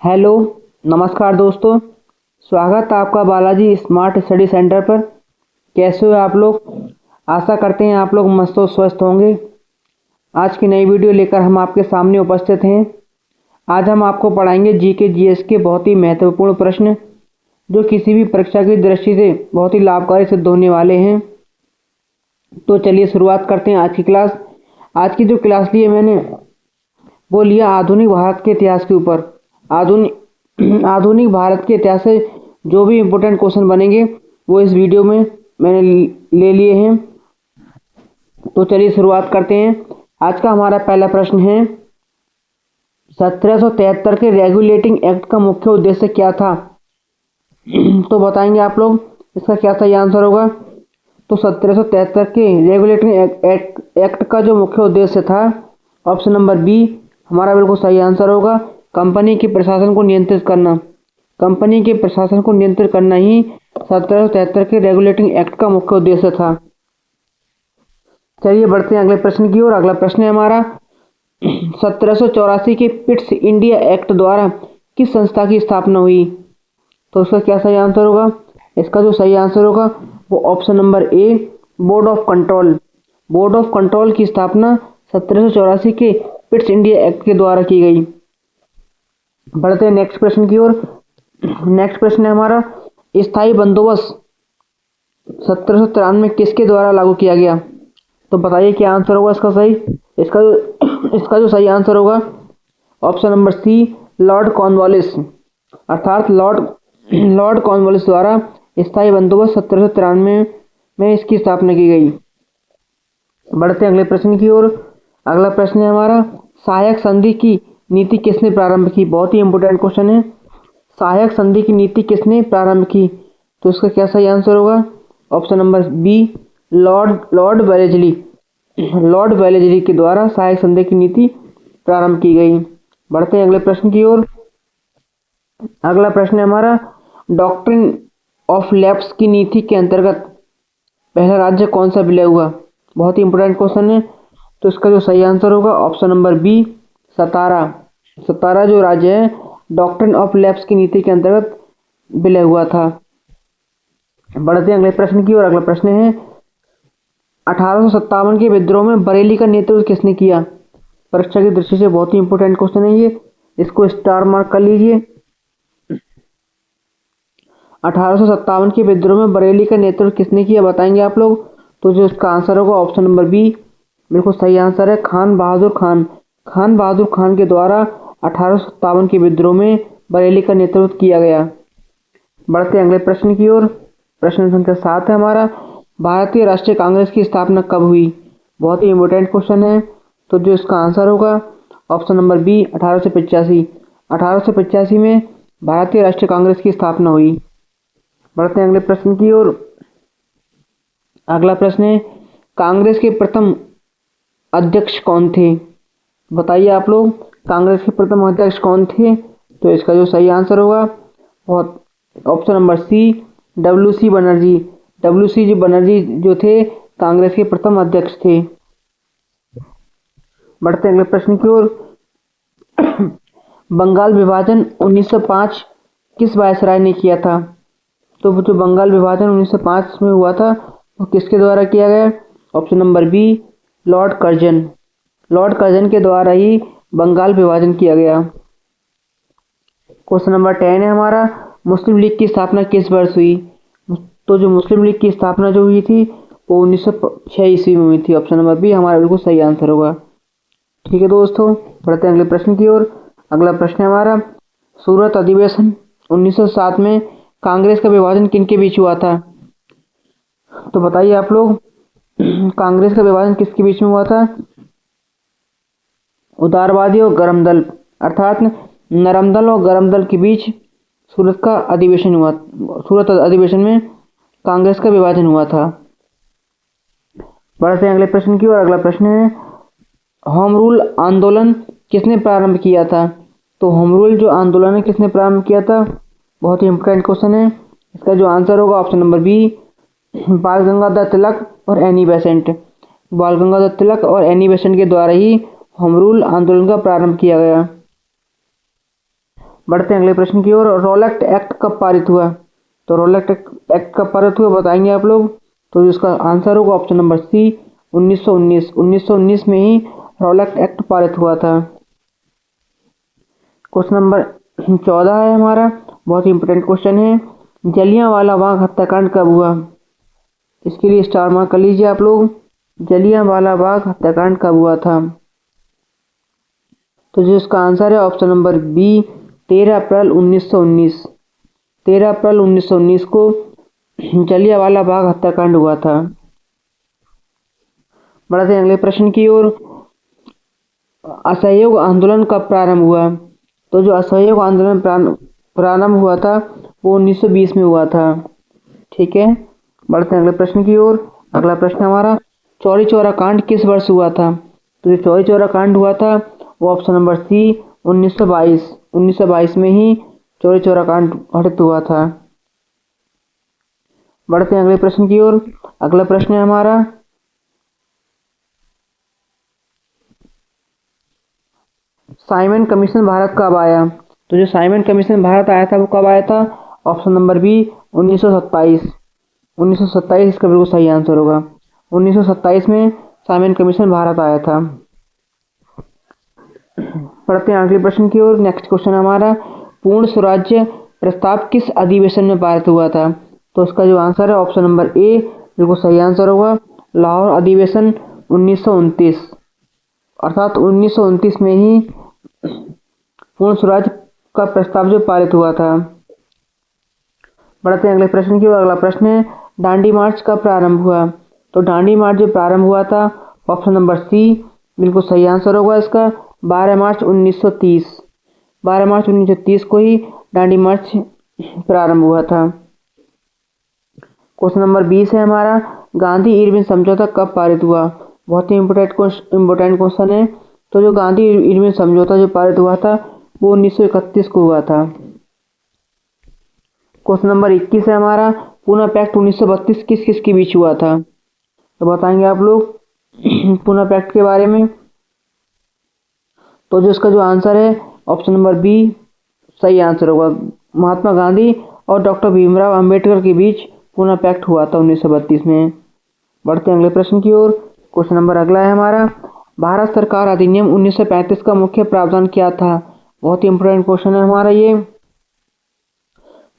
Hello, नमस्कार दोस्तों। स्वागत है आपका बालाजी स्मार्ट स्टडी सेंटर पर। कैसे हो आप लोग? आशा करते हैं आप लोग मस्त और स्वस्थ होंगे। आज की नई वीडियो लेकर हम आपके सामने उपस्थित हैं। आज हम आपको पढ़ाएंगे जीके जीएस के बहुत ही महत्वपूर्ण प्रश्न, जो किसी भी परीक्षा की दृष्टि से बहुत ही लाभकारी सिद्ध होने वाले हैं। तो चलिए शुरुआत करते हैं आज की क्लास। आज की जो क्लास ली है मैंने, वो लिया आधुनिक भारत के इतिहास के ऊपर। आधुनिक भारत के इतिहास से जो भी इम्पोर्टेंट क्वेश्चन बनेंगे वो इस वीडियो में मैंने ले लिए हैं। तो चलिए शुरुआत करते हैं। आज का हमारा पहला प्रश्न है, 1773 के रेगुलेटिंग एक्ट का मुख्य उद्देश्य क्या था? तो बताएंगे आप लोग इसका क्या सही आंसर होगा। तो 1773 के रेगुलेटिंग एक्ट का जो मुख्य उद्देश्य था, ऑप्शन नंबर बी हमारा बिल्कुल सही आंसर होगा, कंपनी के प्रशासन को नियंत्रित करना। कंपनी के प्रशासन को नियंत्रित करना ही 1773 के रेगुलेटिंग एक्ट का मुख्य उद्देश्य था। चलिए बढ़ते हैं अगले प्रश्न की ओर। अगला प्रश्न है हमारा, 1784 के पिट्स इंडिया एक्ट द्वारा किस संस्था की स्थापना हुई? तो उसका क्या सही आंसर होगा? इसका जो सही आंसर होगा वो option number A, board of control. Board of control की स्थापना 1784 के पिट्स इंडिया एक्ट के द्वारा की गई। बढ़ते हैं नेक्स्ट प्रश्न की ओर। नेक्स्ट प्रश्न है हमारा, स्थायी बंदोबस्त 1793 में किसके द्वारा लागू किया गया? तो बताइए क्या आंसर होगा इसका सही। इसका जो सही आंसर होगा option number C, Lord Cornwallis. अर्थात लॉर्ड कॉर्नवालिस द्वारा स्थायी बंदोबस्त 1793 में इसकी स्थापना की गई। बढ़ते हैं अगले प्रश्न की ओर। अगला प्रश्न है हमारा, सहायक संधि की नीति किसने प्रारंभ की? बहुत ही इंपॉर्टेंट क्वेश्चन है। सहायक संधि की नीति किसने प्रारंभ की? तो इसका क्या सही आंसर होगा? Option number B, Lord Wellesley. Lord Wellesley के द्वारा सहायक संधि की नीति प्रारंभ की गई। बढ़ते हैं अगले प्रश्न की ओर। अगला प्रश्न है हमारा, डॉक्ट्रिन ऑफ लैप्स की नीति के अंतर्गत पहला राज्य कौन सा विलय हुआ? बहुत ही इंपॉर्टेंट क्वेश्चन है। तो इसका जो सही आंसर होगा ऑप्शन नंबर बी, सतारा। सतारा जो राज्य है डॉक्ट्रिन ऑफ लैप्स की नीति के अंतर्गत विलय हुआ था। बढ़ते हैं अगले प्रश्न की ओर। अगला प्रश्न है, 1857 के विद्रोह में बरेली का नेतृत्व किसने किया? परीक्षा की दृष्टि से बहुत ही इंपॉर्टेंट क्वेश्चन है ये, इसको स्टार मार्क कर लीजिए। 1857 के विद्रोह में बरेली का नेतृत्व किसने किया बताएंगे आप लोग। तो जो इसका आंसर होगा ऑप्शन नंबर बी बिल्कुल सही आंसर है, खान बहादुर खान। खान बहादुर खान के द्वारा 1857 के विद्रोह में बरेली का नेतृत्व किया गया। बढ़ते हैं अगले प्रश्न की ओर। प्रश्न संख्या 7 है हमारा, भारतीय राष्ट्रीय कांग्रेस की स्थापना कब हुई? बहुत ही इंपॉर्टेंट क्वेश्चन है। तो जो इसका आंसर होगा ऑप्शन नंबर बी, 1885। 1885 में भारतीय राष्ट्रीय कांग्रेस की स्थापना हुई। बढ़ते हैं अगले प्रश्न की ओर। अगला प्रश्न है, कांग्रेस के प्रथम अध्यक्ष कौन थे? बताइए आप लोग, कांग्रेस के प्रथम अध्यक्ष कौन थे? तो इसका जो सही आंसर होगा option number C, W C. Banerjee. W C. Banerjee जो थे कांग्रेस के प्रथम अध्यक्ष थे। बढ़ते हैं अगले प्रश्न की ओर। बंगाल विभाजन 1905 किस वायसराय ने किया था? तो जो बंगाल विभाजन 1905 में हुआ था वो किसके द्वारा किया गया? Option number B, Lord Curzon. Lord Curzon के द्वारा ही बंगाल विभाजन किया गया। क्वेश्चन नंबर 10 है हमारा, मुस्लिम लीग की स्थापना किस वर्ष हुई? तो जो मुस्लिम लीग की स्थापना जो हुई थी वो 1906 ईस्वी में हुई थी। ऑप्शन नंबर बी हमारा बिल्कुल सही आंसर होगा। ठीक है दोस्तों, बढ़ते हैं अगले प्रश्न की ओर। अगला प्रश्न है हमारा, सूरत अधिवेशन 1907 में कांग्रेस का विभाजन किनके बीच हुआ था? तो बताइए आप लोग, कांग्रेस का विभाजन किसके बीच में हुआ था? उदारवादी और गरम दल, अर्थात नरम दल और गरम दल के बीच सूरत का अधिवेशन हुआ। सूरत अधिवेशन में कांग्रेस का विभाजन हुआ था। बढ़ते हैं अगले प्रश्न की ओर। अगला प्रश्न है, होम रूल आंदोलन किसने प्रारंभ किया था? तो होम रूल जो आंदोलन है किसने प्रारंभ किया था? बहुत ही इंपॉर्टेंट क्वेश्चन है। इसका जो आंसर होगा ऑप्शन नंबर बी, बाल गंगाधर तिलक और एनी बेसेंट। बाल गंगाधर तिलक और एनी बेसेंट के द्वारा ही होम रूल आंदोलन का प्रारंभ किया गया। बढ़ते हैं अगले प्रश्न की ओर। रॉलेट एक्ट कब पारित हुआ? तो रॉलेट एक्ट कब पारित हुआ बताएंगे आप लोग। तो इसका आंसर होगा ऑप्शन नंबर सी 1919। 1919 में ही रॉलेट एक्ट पारित हुआ था। क्वेश्चन नंबर 14 है हमारा, बहुत ही इंपॉर्टेंट क्वेश्चन है। जलियांवाला बाग हत्याकांड कब हुआ? इसके लिए स्टार मार्क कर लीजिए आप लोग। जलियांवाला बाग हत्याकांड कब हुआ था? तो जो इसका आंसर है ऑप्शन नंबर बी 13 अप्रैल 1919। 13 अप्रैल 1919 को जलियांवाला बाग हत्याकांड हुआ था। बढ़ते हैं अगले प्रश्न की ओर। असहयोग आंदोलन कब प्रारंभ हुआ? तो जो असहयोग आंदोलन प्रारंभ हुआ था वो 1920 में हुआ था। ठीक है, बढ़ते हैं अगले प्रश्न की ओर। अगला प्रश्न हमारा, चौरी चौरा कांड किस वर्ष हुआ था? तो जो चौरी चौरा कांड हुआ था वो ऑप्शन नंबर सी 1922। 1922 में ही चौरी चौरा कांड घटित हुआ था। बढ़ते हैं अगले प्रश्न की ओर। अगला प्रश्न है हमारा, साइमन कमीशन भारत कब आया? तो जो साइमन कमीशन भारत आया था वो कब आया था? Option number B 1927। 1927 इसका बिल्कुल सही आंसर होगा। 1927 में साइमन कमीशन भारत आया था। पढ़ते हैं अगले प्रश्न की ओर। नेक्स्ट क्वेश्चन हमारा, पूर्ण स्वराज्य प्रस्ताव किस अधिवेशन में पारित हुआ था? तो इसका जो आंसर है ऑप्शन नंबर ए बिल्कुल सही आंसर होगा, लाहौर अधिवेशन 1929। अर्थात 1929 में ही पूर्ण स्वराज का प्रस्ताव जो पारित हुआ था। बढ़ते हैं अगले प्रश्न की ओर। अगला प्रश्न है, दांडी मार्च कब प्रारंभ हुआ? तो दांडी मार्च जो प्रारंभ हुआ था ऑप्शन नंबर सी बिल्कुल सही आंसर होगा इसका, 12 मार्च 1930। 12 मार्च 1930 को ही दांडी मार्च प्रारंभ हुआ था। क्वेश्चन नंबर 20 है हमारा, गांधी इरविन समझौता कब पारित हुआ? बहुत ही इम्पोर्टेंट क्वेश्चन है। तो जो गांधी इरविन समझौता जो पारित हुआ था वो 1931 को हुआ था। क्वेश्चन नंबर 21 है हमारा, पूना पैक्ट 1932 किस किस के बीच हुआ था? तो बताएंगे आप लोग पूना पैक्ट के बारे में। तो जो इसका जो आंसर है ऑप्शन नंबर बी सही आंसर होगा, महात्मा गांधी और डॉक्टर भीमराव अंबेडकर के बीच पूना पैक्ट हुआ था 1932 में। बढ़ते हैं अगले प्रश्न की ओर। क्वेश्चन नंबर अगला है हमारा, भारत सरकार अधिनियम 1935 का मुख्य प्रावधान क्या था? बहुत ही इंपॉर्टेंट क्वेश्चन है हमारा ये।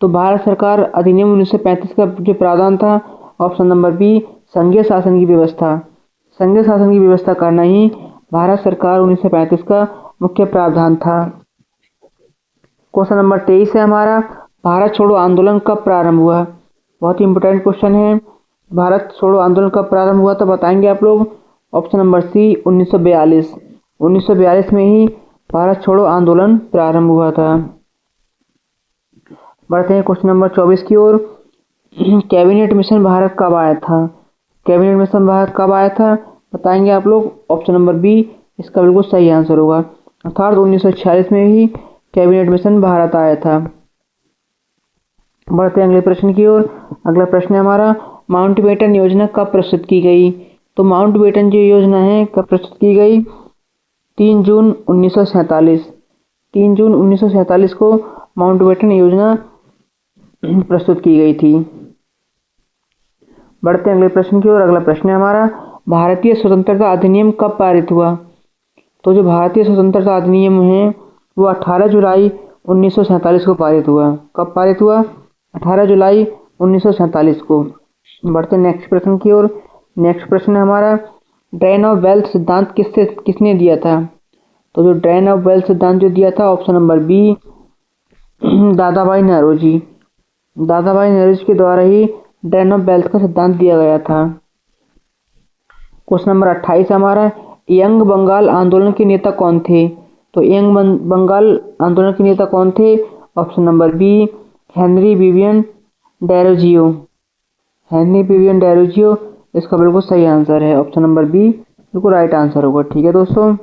तो भारत सरकार अधिनियम 1935 का जो प्रावधान था ऑप्शन नंबर बी संघीय शासन की व्यवस्था। संघीय शासन की व्यवस्था करना ही भारत सरकार 1935 का मुख्य प्रावधान था। क्वेश्चन नंबर 23 है हमारा, भारत छोड़ो आंदोलन कब प्रारंभ हुआ? बहुत ही इंपॉर्टेंट क्वेश्चन है। भारत छोड़ो आंदोलन कब प्रारंभ हुआ था बताएंगे आप लोग। ऑप्शन नंबर सी 1942। 1942 में ही भारत छोड़ो आंदोलन प्रारंभ हुआ था। बढ़ते हैं क्वेश्चन नंबर 24 की ओर। कैबिनेट मिशन भारत कब आया था? कैबिनेट मिशन भारत कब आया था बताएंगे आप लोग। ऑप्शन नंबर बी इसका बिल्कुल सही आंसर होगा, अर्थात 1946 में ही कैबिनेट मिशन भारत आया था। बढ़ते हैं अगले प्रश्न की ओर। अगला प्रश्न है हमारा, माउंटबेटन योजना कब प्रस्तुत की गई? तो माउंटबेटन जो योजना है कब प्रस्तुत की गई? 3 जून 1947। 3 जून 1947 को माउंटबेटन योजना प्रस्तुत की गई थी। बढ़ते हैं अगले प्रश्न की ओर। अगला प्रश्न है हमारा, भारतीय स्वतंत्रता अधिनियम कब पारित हुआ? तो जो भारतीय स्वतंत्रता अधिनियम है वो 18 जुलाई 1947 को पारित हुआ। कब पारित हुआ? 18 जुलाई 1947 को। बढ़ते हैं नेक्स्ट प्रश्न की ओर। नेक्स्ट प्रश्न है हमारा, ड्रेन ऑफ वेल्थ सिद्धांत किसने दिया था? तो जो ड्रेन ऑफ वेल्थ सिद्धांत जो दिया था option number B Dadabhai Naoroji. Dadabhai Naoroji के द्वारा ही ड्रेन ऑफ वेल्थ का सिद्धांत दिया गया था। क्वेश्चन नंबर 28 हमारा, यंग बंगाल आंदोलन के नेता कौन थे? तो यंग बंगाल आंदोलन के नेता कौन थे? Option number B Henry Vivian Derozio. Henry Vivian Derozio इसका बिल्कुल सही आंसर है, ऑप्शन नंबर बी बिल्कुल राइट आंसर होगा। ठीक है दोस्तों,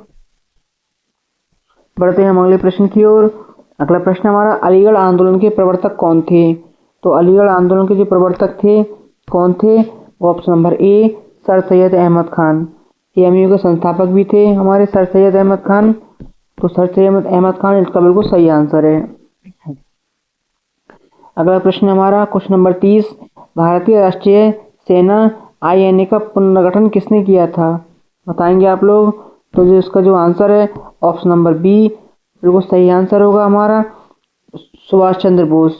बढ़ते हैं हम अगले प्रश्न की ओर। अगला प्रश्न हमारा, अलीगढ़ आंदोलन के प्रवर्तक कौन थे? तो अलीगढ़ आंदोलन के जो प्रवर्तक थे कौन थे? Option number A sir Syed Ahmad Khan. AMU के संस्थापक भी थे हमारे सर सैयद अहमद खान। तो सर सैयद अहमद खान इसका बिल्कुल सही आंसर है। अगला प्रश्न हमारा क्वेश्चन नंबर 30, भारतीय राष्ट्रीय सेना INA का पुनर्गठन किसने किया था? बताएंगे आप लोग। तो जो इसका जो आंसर है ऑप्शन नंबर बी बिल्कुल सही आंसर होगा हमारा, सुभाष चंद्र बोस।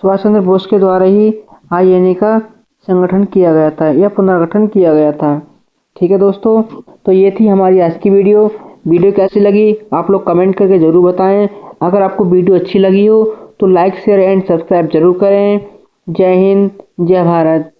सुभाष चंद्र बोस के द्वारा ही INA का संगठन किया गया था या पुनर्गठन किया गया था। ठीक है दोस्तों, तो ये थी हमारी आज की वीडियो। वीडियो कैसी लगी आप लोग कमेंट करके ज़रूर बताएं। अगर आपको वीडियो अच्छी लगी हो तो लाइक शेयर एंड सब्सक्राइब जरूर करें। जय हिंद, जय भारत।